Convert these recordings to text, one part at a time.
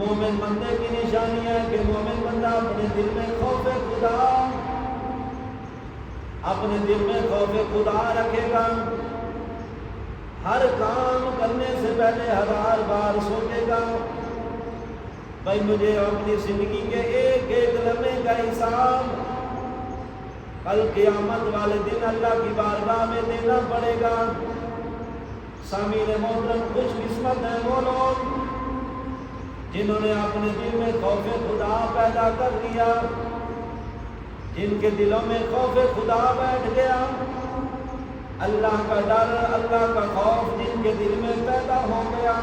مومن بندے کی نشانی ہے کہ مومن بندہ اپنے دل میں خوف خدا رکھے گا. ہر کام کرنے سے پہلے 1000 بار سوچے گا بھائی مجھے اپنی زندگی کے ایک ایک لمحے کا حساب کل قیامت والے دن اللہ کی بارگاہ میں دینا پڑے گا. سامعین محترم، خوش قسمت ہیں وہ لوگ جنہوں نے اپنے دل میں خوف خدا پیدا کر لیا، جن کے دلوں میں خوف خدا بیٹھ گیا. اللہ کا ڈر، اللہ کا خوف جن کے دل میں پیدا ہو گیا.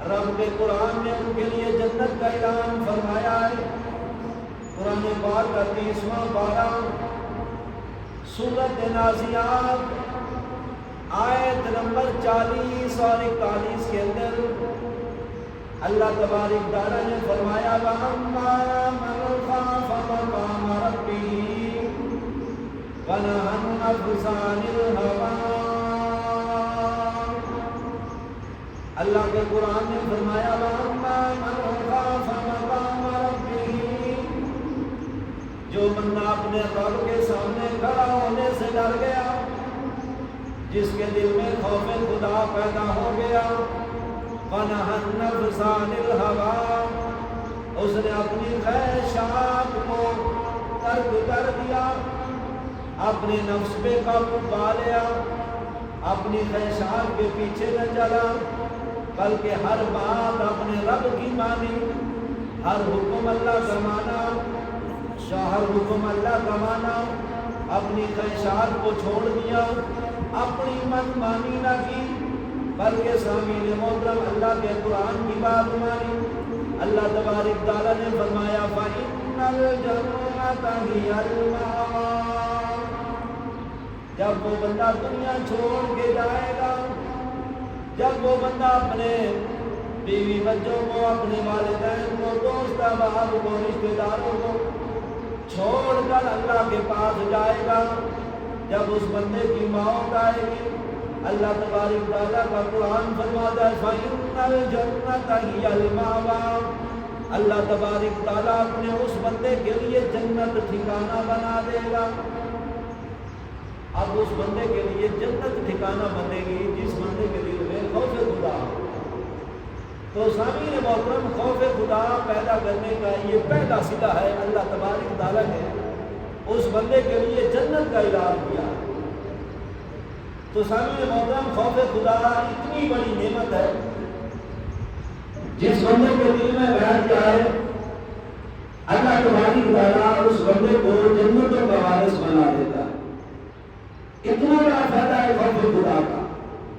رب کے قرآن نے ان کے لیے جنت کا اعلان فرمایا ہے. قرآن پاک کا 30واں پارہ سورۃ نازعات آیت نمبر 40 اور 41 کے اندر اللہ تبارک تعالیٰ نے فرمایا وَأَمَّا مَنْ خَافَ مَقَامَ رَبِّهِ وَنَهَى النَّفْسَ عَنِ الْهَوَىٰ. اللہ کے قرآن نے فرمایا وَأَمَّا مَنْ خَافَ مَقَامَ رَبِّهِ، جو بندہ اپنے رب کے سامنے کھڑا ہونے سے ڈر گیا، جس کے دل میں خوف خدا پیدا ہو گیا. وَنَهَى النَّفْسَ عَنِ الْهَوَىٰ، اس نے اپنی خواہشات کو ترک کر دیا، اپنے نفس پہ قابو پا لیا، اپنی خواہشات کے پیچھے نہ چلا، بلکہ ہر بات اپنے رب کی مانی، ہر حکم اللہ کا مانا، ہر حکم اللہ کا مانا، اپنی خواہشات کو چھوڑ دیا، اپنی من مانی نہ کی، بلکہ سامعین محترم اللہ کے قرآن کی بات مانی. اللہ تبارک تعالیٰ نے فرمایا فَإِنَّ الْجَنَّةَ هِيَ الْمَأْوَىٰ. جب وہ بندہ دنیا چھوڑ کے جائے گا، جب وہ بندہ اپنے بیوی بچوں کو، اپنے والدین کو، دوست احباب کو، رشتہ داروں کو چھوڑ کر اللہ کے پاس جائے گا، جب اس بندے کی موت آئے گی، اللہ تبارک تعالیٰ کا قرآن فرماتا ہے فَإِنَّ الْجَنَّةَ هِيَ الْمَأْوَىٰ. اللہ تبارک تعالیٰ اپنے اس بندے کے لیے جنت ٹھکانہ بنا دے گا. اب اس بندے کے لیے جنت ٹھکانہ بنے گی جس بندے کے دل میں خوف خدا. تو سامعین محترم، خوف خدا پیدا کرنے کا یہ پہلا صلہ ہے. اللہ تبارک تعالیٰ نے اس بندے کے لیے جنت کا اعلان کیا. تو سامعین محترم، خوف خدا اتنی بڑی نعمت ہے، جس بندے کے دل میں بیٹھ جائے اللہ تبارک تعالیٰ اس بندے کو جنتوں کا وارث بنا دیتا ہے. اتنا